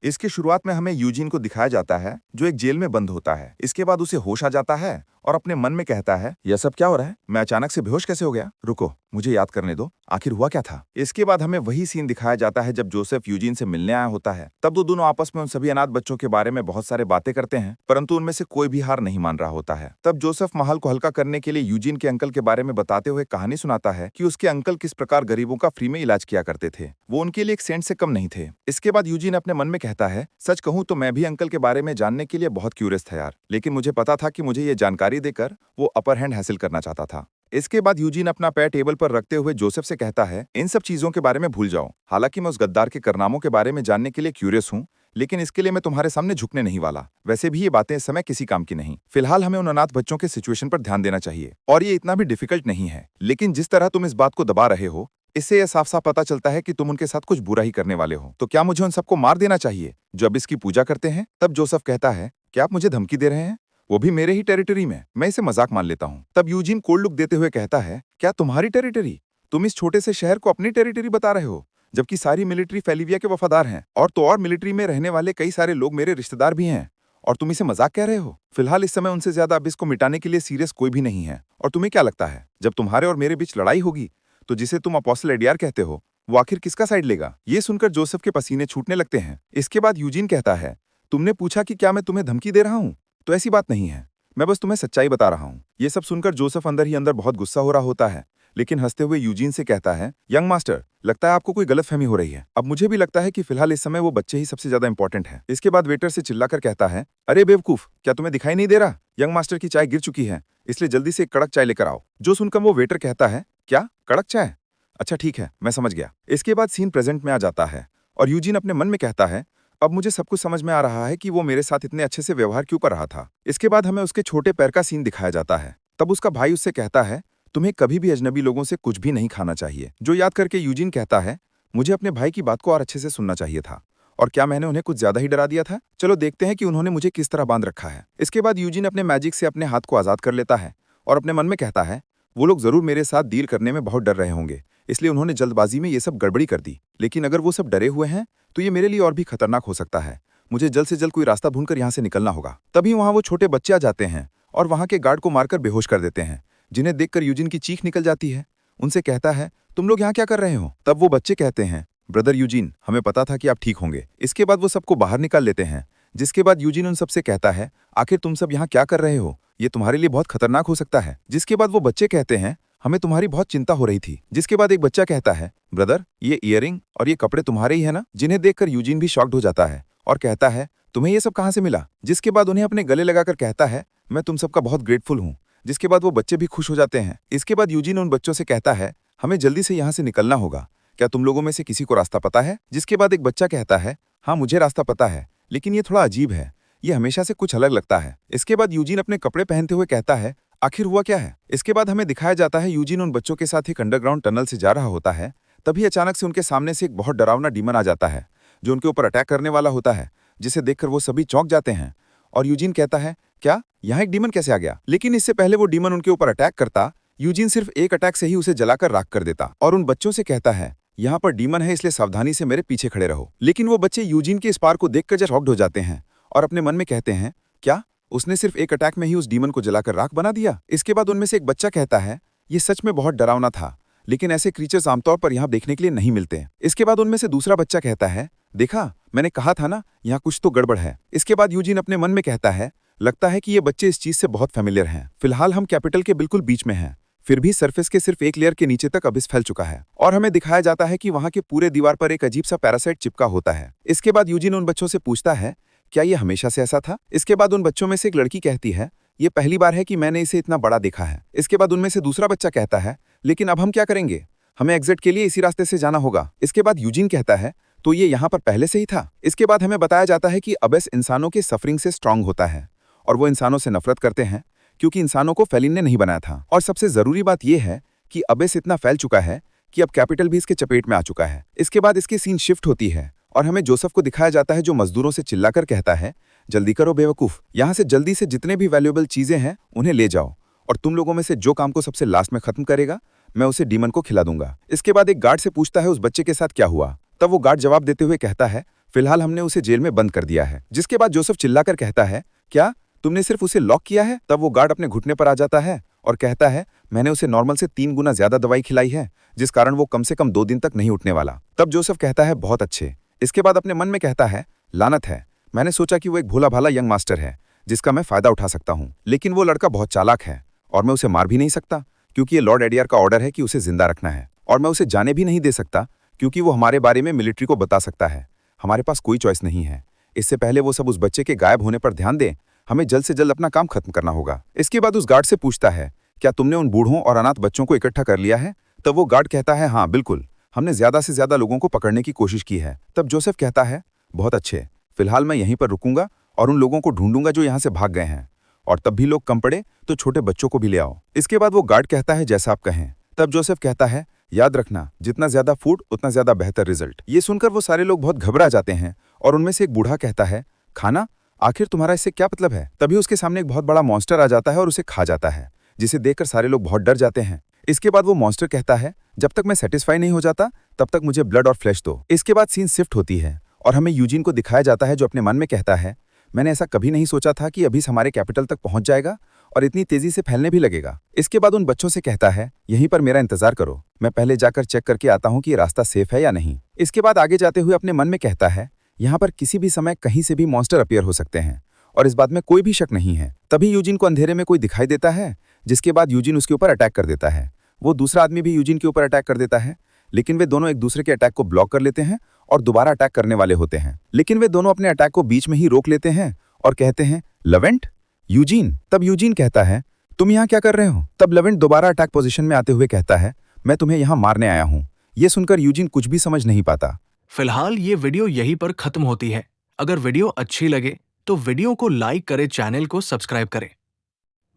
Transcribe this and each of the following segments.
इसकी शुरुआत में हमें यूजीन को दिखाया जाता है जो एक जेल में बंद होता है। इसके बाद उसे होश आ जाता है और अपने मन में कहता है, यह सब क्या हो रहा है? मैं अचानक से बेहोश कैसे हो गया? रुको, मुझे याद करने दो, आखिर हुआ क्या था? इसके बाद हमें वही सीन दिखाया जाता है जब जोसेफ यूजीन से मिलने आया होता है। तब वो दोनों आपस में उन सभी अनाथ बच्चों के बारे में बहुत सारे बातें करते हैं, परंतु उनमें से कोई भी हार नहीं मान रहा होता है। तब जोसेफ माहौल को हल्का करने के लिए यूजीन के अंकल के बारे में बताते हुए कहानी सुनाता है कि उसके अंकल किस प्रकार गरीबों का फ्री में इलाज किया करते थे। वो उनके लिए एक सेंट से कम नहीं थे। इसके बाद यूजीन अपने मन में कहता है, सच कहूं तो मैं भी अंकल के बारे में जानने के लिए बहुत क्यूरियस था यार, लेकिन मुझे पता था कि मुझे ये जानकारी देकर वो अपर हैंड हासिल करना चाहता था। इसके बाद यूजीन अपना पैर टेबल पर रखते हुए जोसेफ से कहता है, इन सब चीजों के बारे में भूल जाओ। हालांकि मैं उस गद्दार के कारनामों के बारे में जानने के लिए क्यूरियस हूँ, लेकिन इसके लिए मैं तुम्हारे सामने झुकने नहीं वाला। वैसे भी ये बातें इस समय किसी काम की नहीं। फिलहाल हमें उन अनाथ बच्चों के सिचुएशन पर ध्यान देना चाहिए, और ये इतना भी डिफिकल्ट नहीं है। लेकिन जिस तरह तुम इस बात को दबा रहे हो, इससे यह साफ साफ पता चलता है कि तुम उनके साथ कुछ बुरा ही करने वाले हो। तो क्या मुझे उन सबको मार देना चाहिए जो अब इसकी पूजा करते हैं? तब जोसेफ कहता है, क्या आप मुझे धमकी दे रहे हैं? वो भी मेरे ही टेरिटरी में। मैं इसे मजाक मान लेता हूँ। तब यूजीन कोल्ड लुक देते हुए कहता है, क्या तुम्हारी टेरिटरी? तुम इस छोटे से शहर को अपनी टेरिटरी बता रहे हो, जबकि सारी मिलिट्री फेलिविया के वफादार हैं, और तो और मिलिट्री में रहने वाले कई सारे लोग मेरे रिश्तेदार भी हैं, और तुम इसे मजाक कह रहे हो? फिलहाल इस समय उनसे ज्यादा अब इसको मिटाने के लिए सीरियस कोई भी नहीं है। और तुम्हें क्या लगता है, जब तुम्हारे और मेरे बीच लड़ाई होगी तो जिसे तुम अपोस्टल एडियार कहते हो, वो आखिर किसका साइड लेगा? ये सुनकर जोसेफ के पसीने छूटने लगते हैं। इसके बाद यूजीन कहता है, तुमने पूछा कि क्या मैं तुम्हें धमकी दे रहा हूँ? तो ऐसी बात नहीं है, मैं बस तुम्हें सच्चाई बता रहा हूँ। ये सब सुनकर जोसेफ अंदर ही अंदर बहुत गुस्सा हो रहा होता है, लेकिन हंसते हुए यूजीन से कहता है, यंग मास्टर, लगता है आपको कोई गलतफहमी हो रही है। अब मुझे भी लगता है कि फिलहाल इस समय वो बच्चे ही सबसे ज्यादा इंपॉर्टेंट है। इसके बाद वेटर से चिल्लाकर कहता है, अरे बेवकूफ, क्या तुम्हें दिखाई नहीं दे रहा? यंग मास्टर की चाय गिर चुकी है, इसलिए जल्दी से एक कड़क चाय लेकर आओ। जो सुनकर वो वेटर कहता है, क्या कड़क चाय? अच्छा ठीक है, मैं समझ गया। इसके बाद सीन प्रेजेंट में आ जाता है और यूजीन अपने मन में कहता है, अब मुझे सब कुछ समझ में आ रहा है कि वो मेरे साथ इतने अच्छे से व्यवहार क्यों कर रहा था। इसके बाद हमें उसके छोटे पैर का सीन दिखाया जाता है। तब उसका भाई उससे कहता है, तुम्हें कभी भी अजनबी लोगों से कुछ भी नहीं खाना चाहिए। जो याद करके यूजीन कहता है, मुझे अपने भाई की बात को और अच्छे से सुनना चाहिए था, और क्या मैंने उन्हें कुछ ज्यादा ही डरा दिया था? चलो देखते हैं कि उन्होंने मुझे किस तरह बांध रखा है। इसके बाद यूजीन अपने मैजिक से अपने हाथ को आजाद कर लेता है और अपने मन में कहता है, वो लोग जरूर मेरे साथ डील करने में बहुत डर रहे होंगे, इसलिए उन्होंने जल्दबाजी में ये सब गड़बड़ी कर दी। लेकिन अगर वो सब डरे हुए हैं तो ये मेरे लिए और भी खतरनाक हो सकता है। मुझे जल्द से जल्द कोई रास्ता ढूंढकर यहाँ से निकलना होगा। तभी वहाँ वो छोटे बच्चे आ जाते हैं और वहाँ के गार्ड को मारकर बेहोश कर देते हैं, जिन्हें देखकर यूजिन की चीख निकल जाती है। उनसे कहता है, तुम लोग यहाँ क्या कर रहे हो? तब वो बच्चे कहते हैं, ब्रदर यूजिन, हमें पता था कि आप ठीक होंगे। इसके बाद वो सबको बाहर निकाल लेते हैं, जिसके बाद यूजिन उन सबसे कहता है, आखिर तुम सब यहाँ क्या कर रहे हो? ये तुम्हारे लिए बहुत खतरनाक हो सकता है। जिसके बाद वो बच्चे कहते हैं, हमें तुम्हारी बहुत चिंता हो रही थी। जिसके बाद एक बच्चा कहता है, ब्रदर, ये ईयरिंग और ये कपड़े तुम्हारे ही है ना? जिन्हें देखकर यूजिन भी शॉक्ड हो जाता है और कहता है, तुम्हें ये सब कहाँ से मिला? जिसके बाद उन्हें अपने गले लगाकर कहता है, मैं तुम सबका बहुत ग्रेटफुल हूँ। जिसके बाद वो बच्चे भी खुश हो जाते हैं। इसके बाद यूजिन उन बच्चों से कहता है, हमें जल्दी से यहाँ से निकलना होगा। क्या तुम लोगों में से किसी को रास्ता पता है? जिसके बाद एक बच्चा कहता है, हाँ मुझे रास्ता पता है, लेकिन ये थोड़ा अजीब है, ये हमेशा से कुछ अलग लगता है। इसके बाद यूजिन अपने कपड़े पहनते हुए कहता है, आखिर हुआ क्या है? इसके बाद हमें दिखाया जाता है यूजिन उन बच्चों के साथ एक अंडरग्राउंड टनल से जा रहा होता है। तभी अचानक से उनके सामने से एक बहुत डरावना डीमन आ जाता है, जो उनके ऊपर अटैक करने वाला होता है, जिसे देखकर वो सभी चौंक जाते हैं। और यूजिन कहता है, क्या यहाँ एक डीमन कैसे आ गया? लेकिन इससे पहले वो डीमन उनके ऊपर अटैक करता, यूजिन सिर्फ एक अटैक से ही उसे जलाकर राख कर देता और उन बच्चों से कहता है, यहाँ पर डीमन है, इसलिए सावधानी से मेरे पीछे खड़े रहो। लेकिन वो बच्चे यूजिन के इस पार को देखकर जस्ट शॉक्ड हो जाते हैं और अपने मन में कहते हैं, क्या उसने सिर्फ एक अटैक में ही उस डीमन को जलाकर राख बना दिया? इसके बाद उनमें से एक बच्चा कहता है, ये सच में बहुत डरावना था, लेकिन ऐसे क्रीचर्स आमतौर पर यहाँ देखने के लिए नहीं मिलते। इसके बाद उनमें से दूसरा बच्चा कहता है, देखा, मैंने कहा था ना, यहाँ कुछ तो गड़बड़ है। इसके बाद यूजिन अपने मन में कहता है, लगता है कि ये बच्चे इस चीज से बहुत फेमिलियर हैं। फिलहाल हम कैपिटल के बिल्कुल बीच में हैं, फिर भी सरफेस के सिर्फ एक लेयर के नीचे तक अबिस फैल चुका है और हमें दिखाया जाता है कि वहाँ के पूरे दीवार पर एक अजीब सा पैरासाइट चिपका होता है। इसके बाद यूजिन उन बच्चों से पूछता है, क्या ये हमेशा से ऐसा था? इसके बाद उन बच्चों में से एक लड़की कहती है, ये पहली बार है कि मैंने इसे इतना बड़ा देखा है। इसके बाद उनमें से दूसरा बच्चा कहता है, लेकिन अब हम क्या करेंगे? हमें एग्जिट के लिए इसी रास्ते से जाना होगा। इसके बाद यूजिन कहता है, तो ये यहाँ पर पहले से ही था। इसके बाद हमें बताया जाता है कि अबेस इंसानों के सफरिंग से स्ट्रांग होता है और वो इंसानों से नफरत करते हैं, क्योंकि इंसानों को फेलिन ने नहीं बनाया था। और सबसे जरूरी बात यह है कि अबेस इतना फैल चुका है कि अब कैपिटल भी इसके चपेट में आ चुका है। इसके बाद इसकी सीन शिफ्ट होती है और हमें जोसेफ को दिखाया जाता है, जो मजदूरों से चिल्लाकर कहता है, जल्दी करो बेवकूफ, यहाँ से जल्दी से जितने भी वैल्यूएबल चीजें हैं उन्हें ले जाओ, और तुम लोगों में से जो काम को सबसे लास्ट में खत्म करेगा, मैं उसे डीमन को खिला दूंगा। इसके बाद एक गार्ड से पूछता है, उस बच्चे के साथ क्या हुआ? तब वो गार्ड जवाब देते हुए कहता है, फिलहाल हमने उसे जेल में बंद कर दिया है। जिसके बाद जोसेफ चिल्लाकर कहता है, क्या तुमने सिर्फ उसे लॉक किया है? तब वो गार्ड अपने घुटने पर आ जाता है और कहता है, मैंने उसे नॉर्मल से 3 गुना ज्यादा दवाई खिलाई है, जिस कारण वो कम से कम 2 दिन तक नहीं उठने वाला। तब जोसेफ कहता है, बहुत अच्छे। इसके बाद अपने मन में कहता है, लानत है, मैंने सोचा कि वो एक भोला भाला यंग मास्टर है जिसका मैं फायदा उठा सकता हूँ, लेकिन वो लड़का बहुत चालाक है और मैं उसे मार भी नहीं सकता क्योंकि ये लॉर्ड एडियर का ऑर्डर है कि उसे जिंदा रखना है, और मैं उसे जाने भी नहीं दे सकता क्योंकि वो हमारे बारे में मिलिट्री को बता सकता है। हमारे पास कोई चॉइस नहीं है। इससे पहले वो सब उस बच्चे के गायब होने पर ध्यान दें, हमें जल्द से जल्द अपना काम खत्म करना होगा। इसके बाद उस गार्ड से पूछता है, क्या तुमने उन बूढ़ों और अनाथ बच्चों को इकट्ठा कर लिया है? तब वो गार्ड कहता है, हाँ बिल्कुल, हमने ज्यादा से ज्यादा लोगों को पकड़ने की कोशिश की है। तब जोसेफ कहता है, बहुत अच्छे, फिलहाल मैं यहीं पर रुकूंगा और उन लोगों को ढूंढूंगा जो यहाँ से भाग गए हैं, और तब भी लोग कम पड़े तो छोटे बच्चों को भी ले आओ। इसके बाद वो गार्ड कहता है, जैसा आप कहें। तब जोसेफ कहता है, याद रखना, जितना ज्यादा फूड उतना ज्यादा बेहतर रिजल्ट। ये सुनकर वो सारे लोग बहुत घबरा जाते हैं और उनमें से एक बूढ़ा कहता है, खाना? आखिर तुम्हारा इससे क्या मतलब है? तभी उसके सामने एक बहुत बड़ा मॉन्स्टर आ जाता है और उसे खा जाता है, जिसे देखकर सारे लोग बहुत डर जाते हैं। इसके बाद वो मॉन्स्टर कहता है, जब तक मैं सेटिस्फाई नहीं हो जाता तब तक मुझे ब्लड और फ्लैश दो। इसके बाद सीन शिफ्ट होती है और हमें यूजीन को दिखाया जाता है जो अपने मन में कहता है, मैंने ऐसा कभी नहीं सोचा था कि अभी हमारे कैपिटल तक पहुंच जाएगा और इतनी तेजी से फैलने भी लगेगा। इसके बाद उन बच्चों से कहता है, यहीं पर मेरा इंतजार करो, मैं पहले जाकर चेक करके आता हूं कि ये रास्ता सेफ है या नहीं। इसके बाद आगे जाते हुए अपने मन में कहता है, यहाँ पर किसी भी समय कहीं से भी मॉन्स्टर अपीयर हो सकते हैं और इस बात में कोई भी शक नहीं है। तभी यूजीन को अंधेरे में कोई दिखाई देता है, जिसके बाद यूजीन उसके ऊपर अटैक कर देता है। वो दूसरा आदमी भी यूजीन के ऊपर अटैक कर देता है, लेकिन वे दोनों एक दूसरे के अटैक को ब्लॉक कर लेते हैं और दोबारा अटैक करने वाले होते हैं, लेकिन वे दोनों अपने अटैक को बीच में ही रोक लेते हैं और कहते हैं, लवेंट? यूजीन? तब यूजीन कहता है, तुम यहाँ क्या कर रहे हो? तब लवेंट दोबारा अटैक पोजीशन में आते हुए कहता है, मैं तुम्हें यहाँ मारने आया हूँ। ये सुनकर यूजीन कुछ भी समझ नहीं पाता। फिलहाल ये वीडियो यहीं पर खत्म होती है। अगर वीडियो अच्छी लगे तो वीडियो को लाइक करें, चैनल को सब्सक्राइब करें।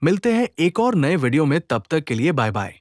मिलते हैं एक और नए वीडियो में, तब तक के लिए बाय बाय।